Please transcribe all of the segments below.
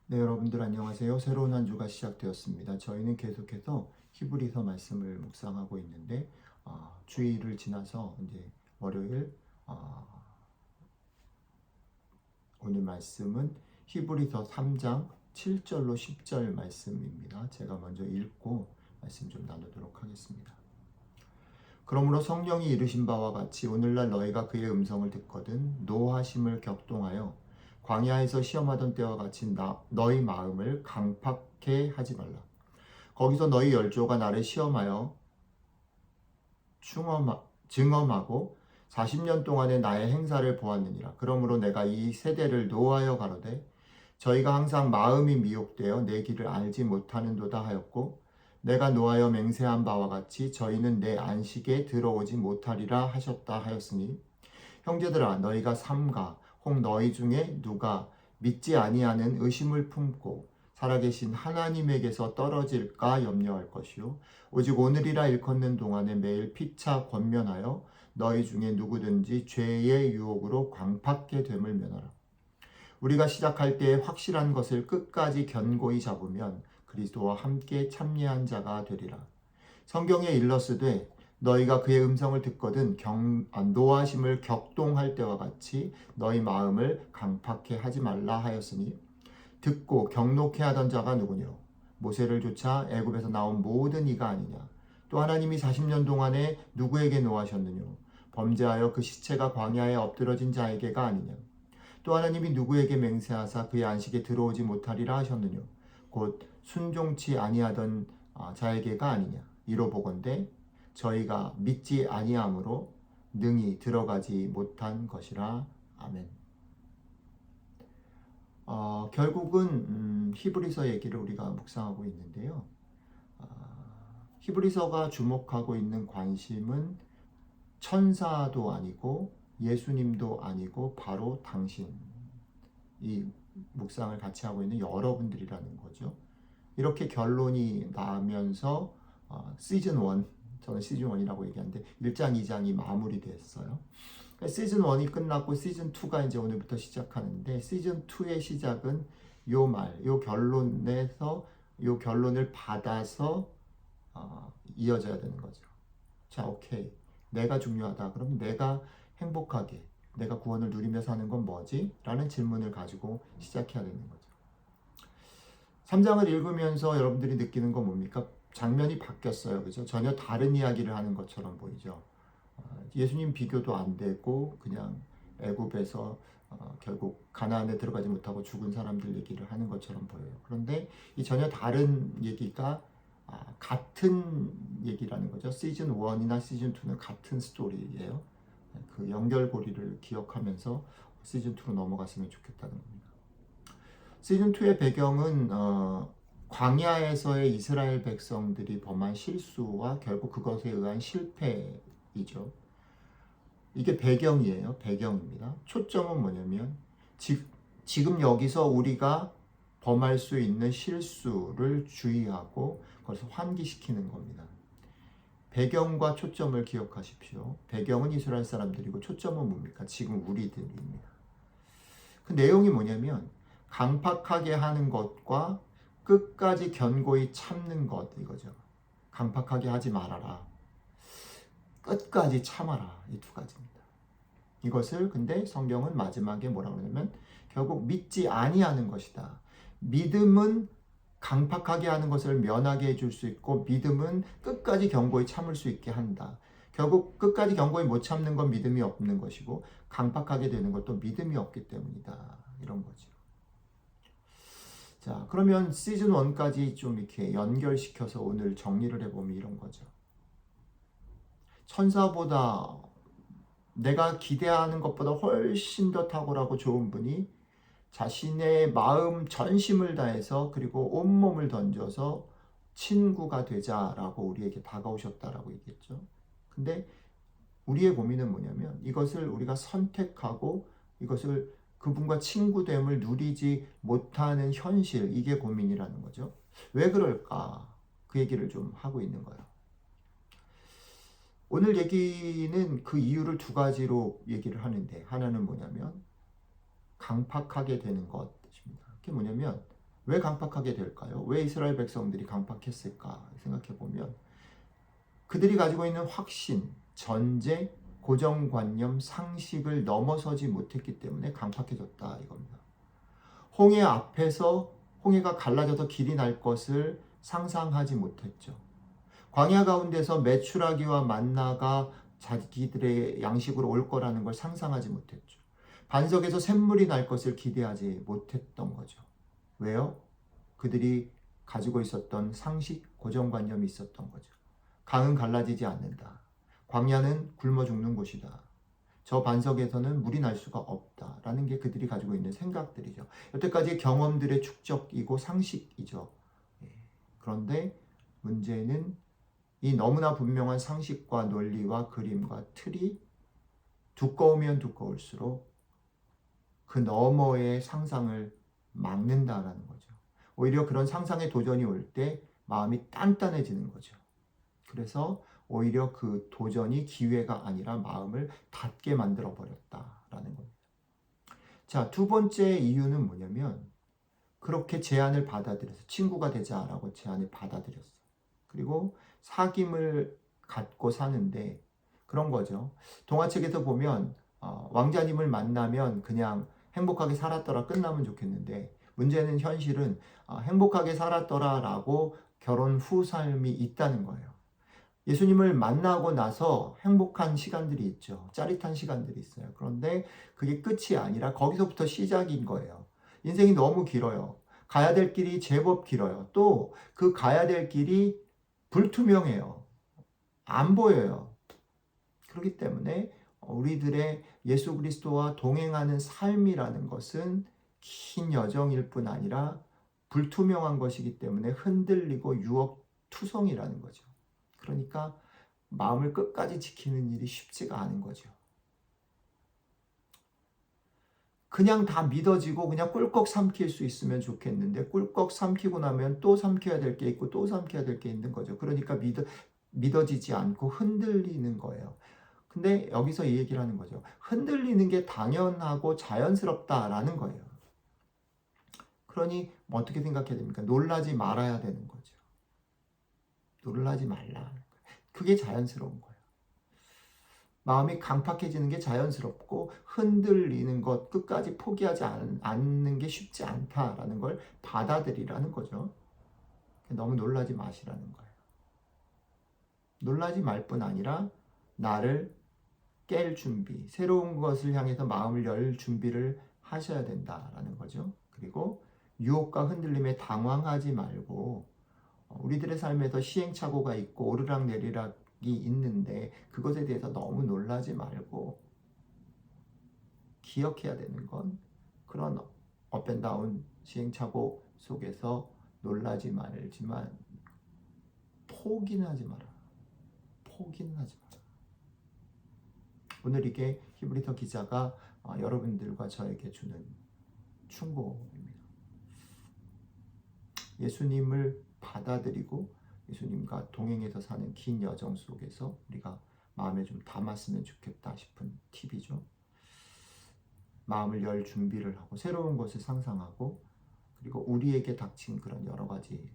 네, 여러분들 안녕하세요. 새로운 한 주가 시작되었습니다. 저희는 계속해서 히브리서 말씀을 묵상하고 있는데 주일을 지나서 이제 월요일 오늘 말씀은 히브리서 3장 7절로 10절 말씀입니다. 제가 먼저 읽고 말씀 좀 나누도록 하겠습니다. 그러므로 성령이 이르신 바와 같이 오늘날 너희가 그의 음성을 듣거든 노하심을 격동하여 광야에서 시험하던 때와 같이 너희 마음을 강팍해 하지 말라. 거기서 너희 열조가 나를 시험하여 증험하고 40년 동안의 나의 행사를 보았느니라. 그러므로 내가 이 세대를 노하여 가로되 저희가 항상 마음이 미혹되어 내 길을 알지 못하는도다 하였고 내가 노하여 맹세한 바와 같이 저희는 내 안식에 들어오지 못하리라 하셨다 하였으니 형제들아 너희가 삼가 혹 너희 중에 누가 믿지 아니하는 의심을 품고 살아계신 하나님에게서 떨어질까 염려할 것이요 오직 오늘이라 일컫는 동안에 매일 피차 권면하여 너희 중에 누구든지 죄의 유혹으로 광팍게 됨을 면하라. 우리가 시작할 때에 확실한 것을 끝까지 견고히 잡으면 그리스도와 함께 참여한 자가 되리라. 성경에 일러스되 너희가 그의 음성을 듣거든 노하심을 격동할 때와 같이 너희 마음을 강팍해 하지 말라 하였으니 듣고 경록해 하던 자가 누구뇨? 모세를 쫓아 애굽에서 나온 모든 이가 아니냐? 또 하나님이 40년 동안에 누구에게 노하셨느뇨? 범죄하여 그 시체가 광야에 엎드러진 자에게가 아니냐? 또 하나님이 누구에게 맹세하사 그의 안식에 들어오지 못하리라 하셨느뇨? 곧 순종치 아니하던 자에게가 아니냐? 이로 보건대 저희가 믿지 아니함으로 능히 들어가지 못한 것이라. 아멘. 결국은 히브리서 얘기를 우리가 묵상하고 있는데요. 히브리서가 주목하고 있는 관심은 천사도 아니고 예수님도 아니고 바로 당신, 이 묵상을 같이 하고 있는 여러분들이라는 거죠. 이렇게 결론이 나면서 시즌 1, 저는 시즌 1이라고 얘기하는데 1장, 2장이 마무리됐어요. 시즌 1이 끝났고 시즌 2가 이제 오늘부터 시작하는데 시즌 2의 시작은 요 결론에서 요 결론을 받아서 이어져야 되는 거죠. 자, 오케이. 내가 중요하다. 그럼 내가 행복하게, 내가 구원을 누리며 사는 건 뭐지? 라는 질문을 가지고 시작해야 되는 거죠. 3장을 읽으면서 여러분들이 느끼는 건 뭡니까? 장면이 바뀌었어요. 그죠? 전혀 다른 이야기를 하는 것처럼 보이죠. 예수님 비교도 안 되고 그냥 애굽에서 결국 가나안에 들어가지 못하고 죽은 사람들 얘기를 하는 것처럼 보여요. 그런데 이 전혀 다른 얘기가 같은 얘기라는 거죠. 시즌 1이나 시즌 2는 같은 스토리예요. 그 연결고리를 기억하면서 시즌 2로 넘어갔으면 좋겠다는 겁니다. 시즌 2의 배경은 광야에서의 이스라엘 백성들이 범한 실수와 결국 그것에 의한 실패이죠. 이게 배경이에요. 배경입니다. 초점은 뭐냐면 지금 여기서 우리가 범할 수 있는 실수를 주의하고 그것을 환기시키는 겁니다. 배경과 초점을 기억하십시오. 배경은 이스라엘 사람들이고 초점은 뭡니까? 지금 우리들입니다. 그 내용이 뭐냐면 강팍하게 하는 것과 끝까지 견고히 참는 것, 이거죠. 강팍하게 하지 말아라. 끝까지 참아라. 이 두 가지입니다. 이것을 근데 성경은 마지막에 뭐라고 그러냐면 결국 믿지 아니하는 것이다. 믿음은 강팍하게 하는 것을 면하게 해줄 수 있고 믿음은 끝까지 견고히 참을 수 있게 한다. 결국 끝까지 견고히 못 참는 건 믿음이 없는 것이고 강팍하게 되는 것도 믿음이 없기 때문이다. 이런 거죠. 자, 그러면 시즌 1까지 좀 이렇게 연결시켜서 오늘 정리를 해보면 이런 거죠. 천사보다 내가 기대하는 것보다 훨씬 더 탁월하고 좋은 분이 자신의 마음 전심을 다해서 그리고 온몸을 던져서 친구가 되자라고 우리에게 다가오셨다라고 얘기했죠. 근데 우리의 고민은 뭐냐면 이것을 우리가 선택하고 이것을 그분과 친구됨을 누리지 못하는 현실, 이게 고민이라는 거죠. 왜 그럴까? 그 얘기를 좀 하고 있는 거예요. 오늘 얘기는 그 이유를 두 가지로 얘기를 하는데 하나는 뭐냐면 강팍하게 되는 것입니다. 그게 뭐냐면 왜 강팍하게 될까요? 왜 이스라엘 백성들이 강팍했을까 생각해 보면 그들이 가지고 있는 확신, 전제, 고정관념, 상식을 넘어서지 못했기 때문에 강팍해졌다 이겁니다. 홍해 앞에서 홍해가 갈라져서 길이 날 것을 상상하지 못했죠. 광야 가운데서 메추라기와 만나가 자기들의 양식으로 올 거라는 걸 상상하지 못했죠. 반석에서 샘물이 날 것을 기대하지 못했던 거죠. 왜요? 그들이 가지고 있었던 상식, 고정관념이 있었던 거죠. 강은 갈라지지 않는다. 광야는 굶어 죽는 곳이다. 저 반석에서는 물이 날 수가 없다라는 게 그들이 가지고 있는 생각들이죠. 여태까지 경험들의 축적이고 상식이죠. 그런데 문제는 이 너무나 분명한 상식과 논리와 그림과 틀이 두꺼우면 두꺼울수록 그 너머의 상상을 막는다라는 거죠. 오히려 그런 상상의 도전이 올 때 마음이 단단해지는 거죠. 그래서 오히려 그 도전이 기회가 아니라 마음을 닫게 만들어 버렸다라는 겁니다. 자, 두 번째 이유는 뭐냐면 그렇게 제안을 받아들여서 친구가 되자라고 제안을 받아들였어. 그리고 사귐을 갖고 사는데 그런 거죠. 동화책에서 보면 왕자님을 만나면 그냥 행복하게 살았더라 끝나면 좋겠는데 문제는 현실은 행복하게 살았더라라고 결혼 후 삶이 있다는 거예요. 예수님을 만나고 나서 행복한 시간들이 있죠. 짜릿한 시간들이 있어요. 그런데 그게 끝이 아니라 거기서부터 시작인 거예요. 인생이 너무 길어요. 가야 될 길이 제법 길어요. 또 그 가야 될 길이 불투명해요. 안 보여요. 그렇기 때문에 우리들의 예수 그리스도와 동행하는 삶이라는 것은 긴 여정일 뿐 아니라 불투명한 것이기 때문에 흔들리고 유혹투성이라는 거죠. 그러니까 마음을 끝까지 지키는 일이 쉽지가 않은 거죠. 그냥 다 믿어지고 그냥 꿀꺽 삼킬 수 있으면 좋겠는데 꿀꺽 삼키고 나면 또 삼켜야 될 게 있고 또 삼켜야 될 게 있는 거죠. 그러니까 믿어지지 않고 흔들리는 거예요. 근데 여기서 이 얘기를 하는 거죠. 흔들리는 게 당연하고 자연스럽다라는 거예요. 그러니 어떻게 생각해야 됩니까? 놀라지 말아야 되는 거죠. 놀라지 말라. 그게 자연스러운 거예요. 마음이 강팍해지는 게 자연스럽고 흔들리는 것 끝까지 포기하지 않는 게 쉽지 않다라는 걸 받아들이라는 거죠. 너무 놀라지 마시라는 거예요. 놀라지 말 뿐 아니라 나를 깰 준비, 새로운 것을 향해서 마음을 열 준비를 하셔야 된다라는 거죠. 그리고 유혹과 흔들림에 당황하지 말고 우리들의 삶에서 시행착오가 있고 오르락내리락이 있는데 그것에 대해서 너무 놀라지 말고 기억해야 되는 건 그런 업앤다운 시행착오 속에서 놀라지 말지만 포기는 하지 마라. 포기는 하지 마라. 오늘 이게 히브리서 기자가 여러분들과 저에게 주는 충고입니다. 예수님을 받아들이고 예수님과 동행해서 사는 긴 여정 속에서 우리가 마음에 좀 담았으면 좋겠다 싶은 팁이죠. 마음을 열 준비를 하고 새로운 것을 상상하고 그리고 우리에게 닥친 그런 여러 가지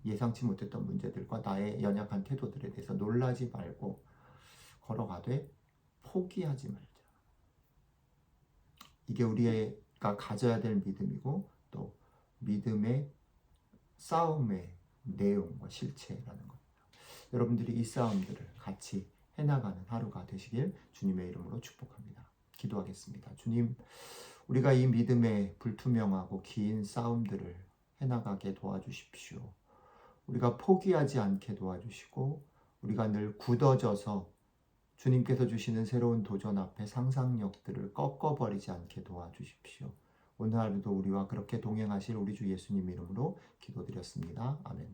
예상치 못했던 문제들과 나의 연약한 태도들에 대해서 놀라지 말고 걸어가되 포기하지 말자. 이게 우리가 가져야 될 믿음이고 또 믿음의 싸움의 내용과 실체라는 겁니다. 여러분들이 이 싸움들을 같이 해나가는 하루가 되시길 주님의 이름으로 축복합니다. 기도하겠습니다. 주님, 우리가 이 믿음의 불투명하고 긴 싸움들을 해나가게 도와주십시오. 우리가 포기하지 않게 도와주시고 우리가 늘 굳어져서 주님께서 주시는 새로운 도전 앞에 상상력들을 꺾어버리지 않게 도와주십시오. 오늘 하루도 우리와 그렇게 동행하실 우리 주 예수님 이름으로 기도드렸습니다. 아멘.